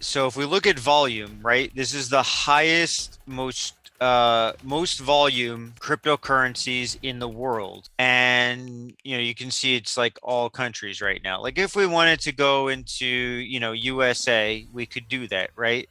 So if we look at volume, right, this is the highest, most volume cryptocurrencies in the world. And you can see it's like all countries right now. Like if we wanted to go into, USA, we could do that, right?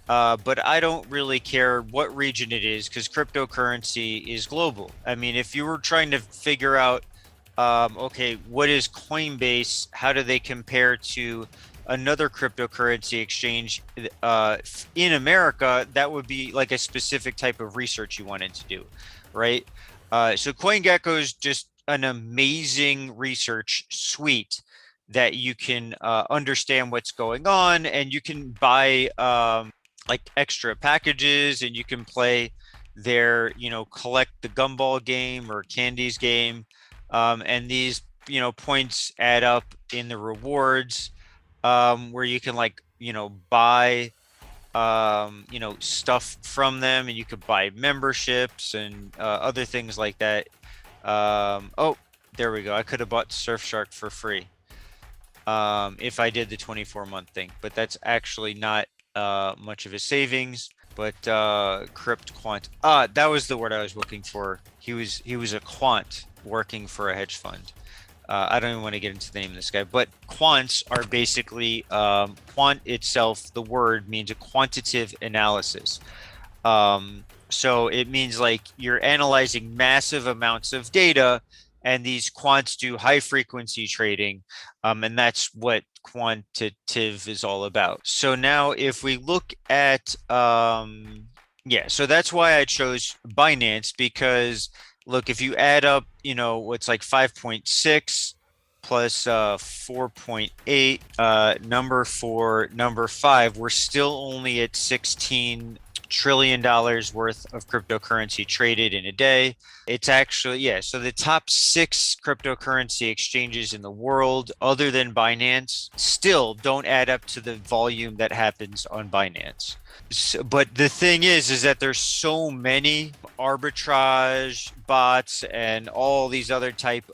But I don't really care what region it is because cryptocurrency is global. I mean, if you were trying to figure out, okay, what is Coinbase? How do they compare to another cryptocurrency exchange in America? That would be like a specific type of research you wanted to do, right? So CoinGecko is just an amazing research suite that you can understand what's going on, and you can buy like extra packages, and you can play their, collect the gumball game or candies game. And these, points add up in the rewards, where you can like, buy, stuff from them, and you could buy memberships and other things like that. Oh, there we go. I could have bought Surfshark for free if I did the 24-month thing, but that's actually not much of a savings. But Crypt Quant, that was the word I was looking for. He was a quant working for a hedge fund. I don't even want to get into the name of this guy, but quants are basically quant itself. The word means a quantitative analysis. So it means like you're analyzing massive amounts of data, and these quants do high frequency trading, and that's what quantitative is all about. So now, if we look at, yeah, so that's why I chose Binance because look, if you add up, what's like 5.6 plus 4.8, number four, number five, we're still only at $16 trillion worth of cryptocurrency traded in a day. It's actually, yeah, so the top six cryptocurrency exchanges in the world, other than Binance, still don't add up to the volume that happens on Binance. So, but the thing is that there's so many arbitrage bots and all these other type,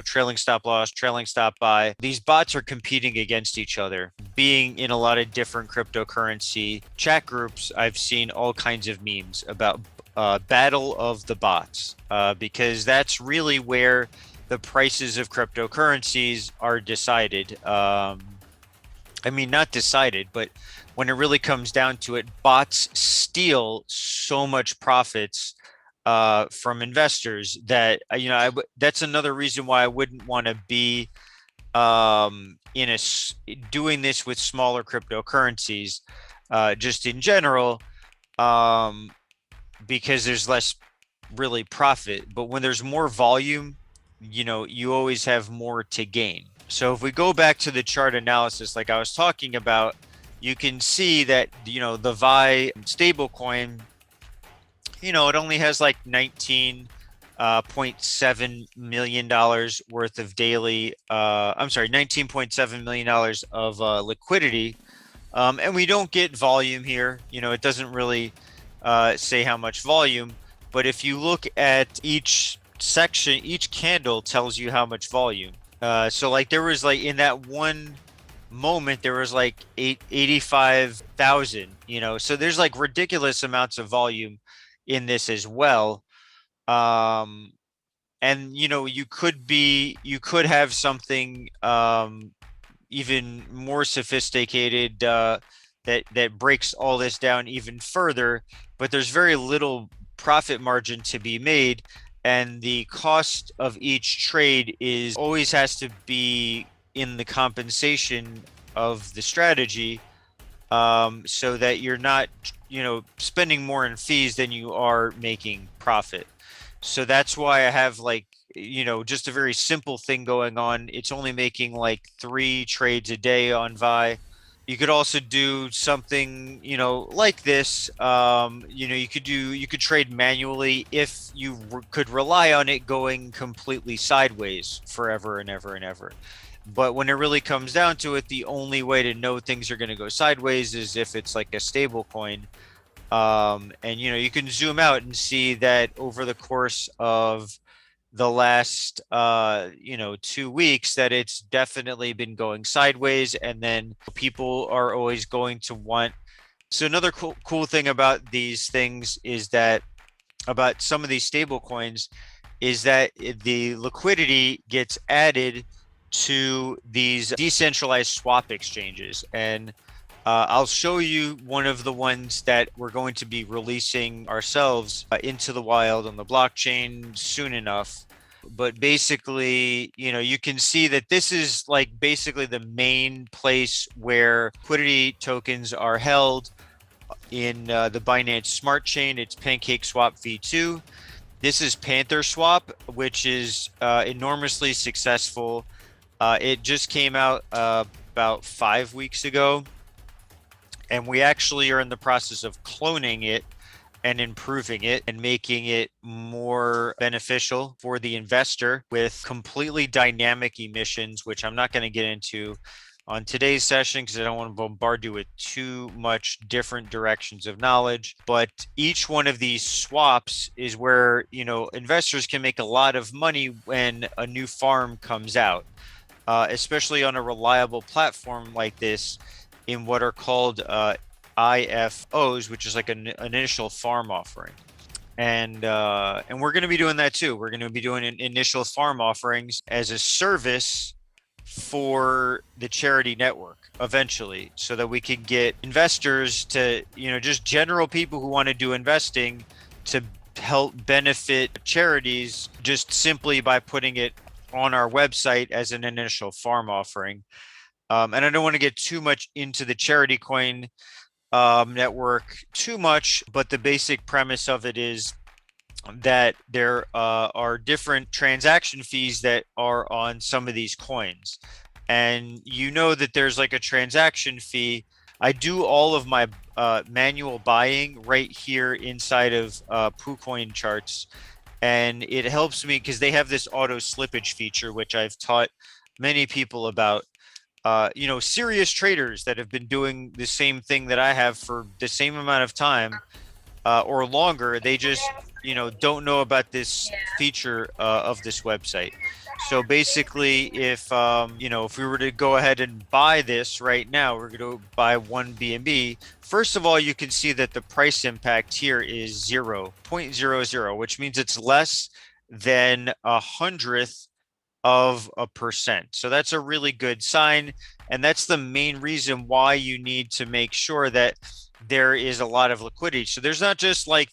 trailing stop loss, trailing stop buy. These bots are competing against each other. Being in a lot of different cryptocurrency chat groups, I've seen all kinds of memes about battle of the bots, because that's really where the prices of cryptocurrencies are decided. I mean, not decided, but when it really comes down to it, bots steal so much profits from investors that that's another reason why I wouldn't want to be in doing this with smaller cryptocurrencies, just in general, um, because there's less really profit. But when there's more volume, you always have more to gain. So if we go back to the chart analysis, like I was talking about, you can see that, the Vi stablecoin, it only has like 19.7 million dollars worth of daily, I'm sorry, $19.7 million of liquidity. And we don't get volume here. It doesn't really say how much volume, but if you look at each section, each candle tells you how much volume. So like there was like in that one moment there was like 85,000, so there's like ridiculous amounts of volume in this as well. um and you could have something even more sophisticated, that breaks all this down even further, but there's very little profit margin to be made, and the cost of each trade is always has to be in the compensation of the strategy, so that you're not, spending more in fees than you are making profit. So that's why I have like, just a very simple thing going on. It's only making like 3 trades a day on Vi. You could also do something, like this. You could trade manually if you could rely on it going completely sideways forever and ever and ever. But when it really comes down to it, the only way to know things are going to go sideways is if it's like a stable coin. And you can zoom out and see that over the course of the last 2 weeks that it's definitely been going sideways, and then people are always going to want. So another cool thing about these things is that about some of these stable coins is that the liquidity gets added to these decentralized swap exchanges. And I'll show you one of the ones that we're going to be releasing ourselves into the wild on the blockchain soon enough. But basically, you can see that this is like basically the main place where liquidity tokens are held in the Binance Smart Chain. It's PancakeSwap V2. This is Panther Swap, which is enormously successful. It just came out about 5 weeks ago, and we actually are in the process of cloning it and improving it and making it more beneficial for the investor with completely dynamic emissions, which I'm not going to get into on today's session because I don't want to bombard you with too much different directions of knowledge. But each one of these swaps is where, investors can make a lot of money when a new farm comes out, especially on a reliable platform like this in what are called IFOs, which is like an initial farm offering. And we're going to be doing that too. We're going to be doing initial farm offerings as a service for the charity network eventually, so that we can get investors to, just general people who want to do investing to help benefit charities just simply by putting it on our website as an initial farm offering. And I don't want to get too much into the charity coin network too much, but the basic premise of it is that there are different transaction fees that are on some of these coins. And that there's like a transaction fee. I do all of my manual buying right here inside of PooCoin charts. And it helps me because they have this auto slippage feature, which I've taught many people about. Serious traders that have been doing the same thing that I have for the same amount of time or longer. They just, don't know about this feature of this website. So basically, if we were to go ahead and buy this right now, we're going to buy one BNB. First of all, you can see that the price impact here is 0.00, which means it's less than 100th of a percent. So that's a really good sign. And that's the main reason why you need to make sure that there is a lot of liquidity. So there's not just like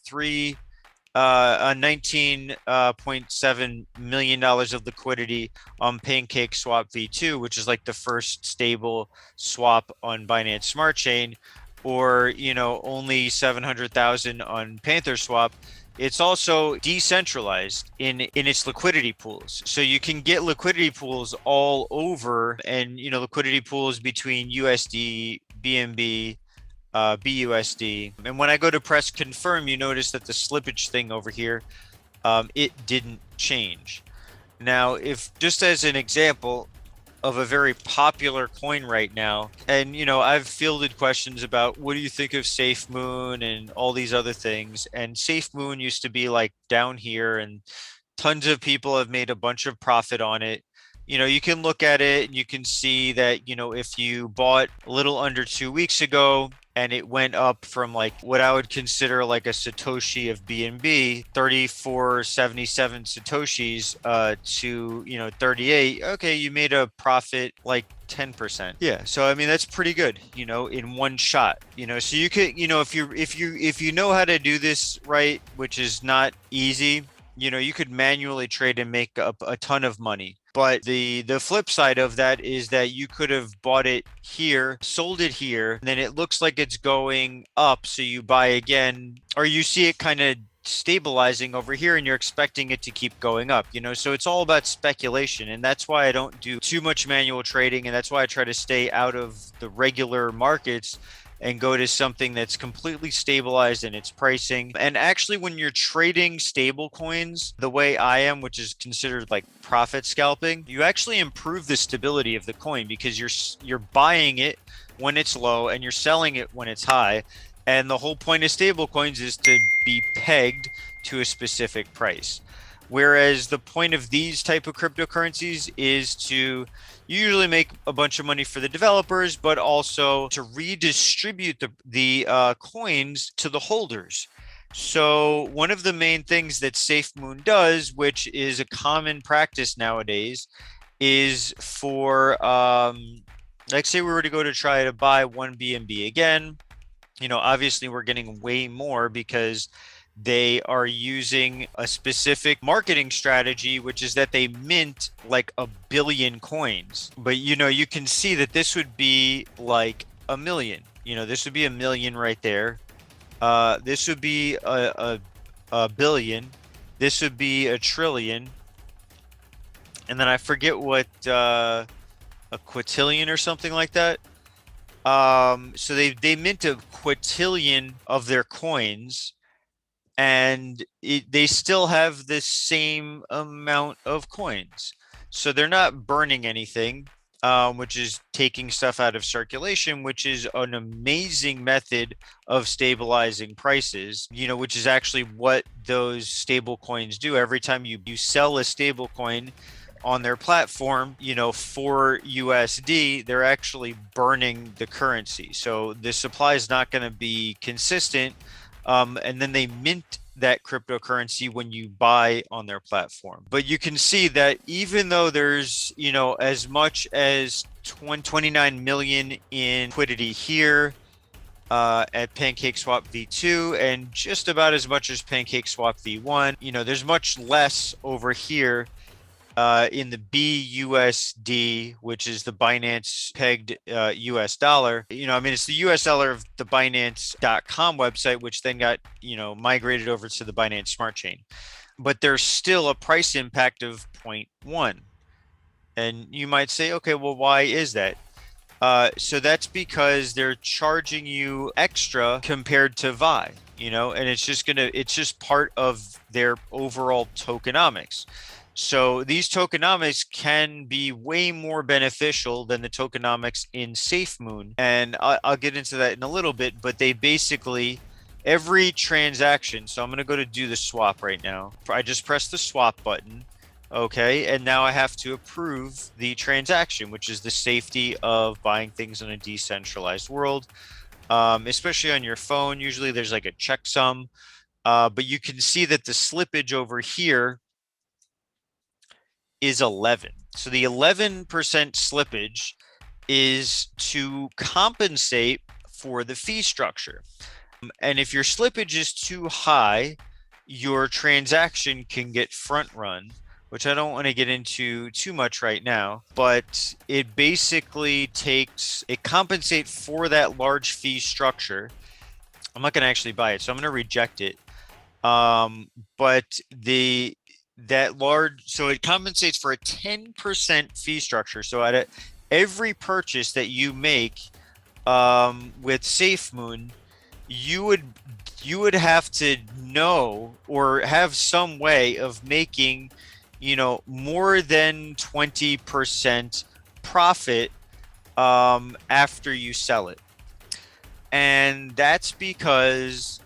$19.7 million of liquidity on PancakeSwap V2, which is like the first stable swap on Binance Smart Chain, or, only 700,000 on Panther Swap. It's also decentralized in its liquidity pools. So you can get liquidity pools all over, and, liquidity pools between USD, BNB, BUSD. And when I go to press confirm, you notice that the slippage thing over here, it didn't change. Now, if just as an example of a very popular coin right now, and I've fielded questions about what do you think of SafeMoon and all these other things. And SafeMoon used to be like down here, and tons of people have made a bunch of profit on it. You can look at it and you can see that, if you bought a little under 2 weeks ago and it went up from like what I would consider like a Satoshi of BNB, 3477 Satoshis to, 38. Okay, you made a profit like 10%. Yeah. So I mean that's pretty good, in one shot. So you could, if you know how to do this right, which is not easy, you could manually trade and make up a ton of money. But the flip side of that is that you could have bought it here, sold it here, and then it looks like it's going up, so you buy again, or you see it kind of stabilizing over here and you're expecting it to keep going up, so it's all about speculation. And that's why I don't do too much manual trading, and that's why I try to stay out of the regular markets and go to something that's completely stabilized in its pricing. And actually, when you're trading stable coins the way I am, which is considered like profit scalping, you actually improve the stability of the coin because you're buying it when it's low and you're selling it when it's high. And the whole point of stable coins is to be pegged to a specific price. Whereas the point of these type of cryptocurrencies is to usually make a bunch of money for the developers, but also to redistribute the coins to the holders. So one of the main things that SafeMoon does, which is a common practice nowadays, is for like say we were to go to try to buy one BNB again, obviously we're getting way more because they are using a specific marketing strategy, which is that they mint like a billion coins. But you can see that this would be like a million. This would be a million right there. This would be a billion. This would be a trillion. And then I forget what a quintillion or something like that. So they mint a quintillion of their coins, and they still have the same amount of coins. So they're not burning anything, which is taking stuff out of circulation, which is an amazing method of stabilizing prices, which is actually what those stable coins do. Every time you sell a stable coin on their platform, for USD, they're actually burning the currency. So the supply is not going to be consistent. And then they mint that cryptocurrency when you buy on their platform. But you can see that even though there's, as much as 29 million in liquidity here at PancakeSwap V2 and just about as much as PancakeSwap V1, there's much less over here in the BUSD, which is the Binance pegged US dollar. It's the US dollar of the Binance.com website, which then got, migrated over to the Binance Smart Chain. But there's still a price impact of 0.1. And you might say, okay, well, why is that? So that's because they're charging you extra compared to VI, and it's just part of their overall tokenomics. So these tokenomics can be way more beneficial than the tokenomics in SafeMoon. And I'll get into that in a little bit, but they basically, every transaction, so I'm going to go to do the swap right now. I just press the swap button. Okay, and now I have to approve the transaction, which is the safety of buying things in a decentralized world, especially on your phone. Usually there's like a checksum, but you can see that the slippage over here is 11. So the 11% slippage is to compensate for the fee structure. And if your slippage is too high, your transaction can get front run, which I don't want to get into too much right now, but it basically it compensates for that large fee structure. I'm not going to actually buy it, so I'm going to reject it. But so it compensates for a 10% fee structure. So at every purchase that you make with SafeMoon, you would have to know or have some way of making, more than 20% profit after you sell it. And that's because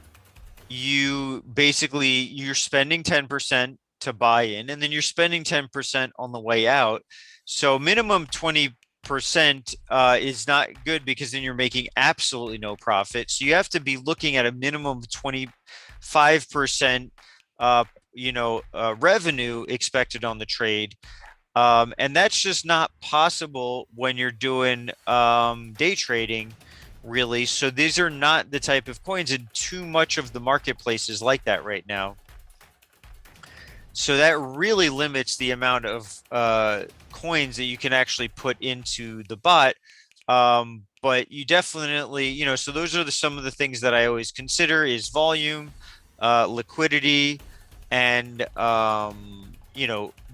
you're spending 10% to buy in, and then you're spending 10% on the way out. So minimum 20% is not good, because then you're making absolutely no profit. So you have to be looking at a minimum of 25% revenue expected on the trade. And that's just not possible when you're doing day trading, really. So these are not the type of coins, and too much of the marketplace is like that right now. So that really limits the amount of coins that you can actually put into the bot. But you definitely, so those are some of the things that I always consider is volume, liquidity, and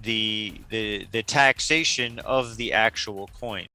the taxation of the actual coin.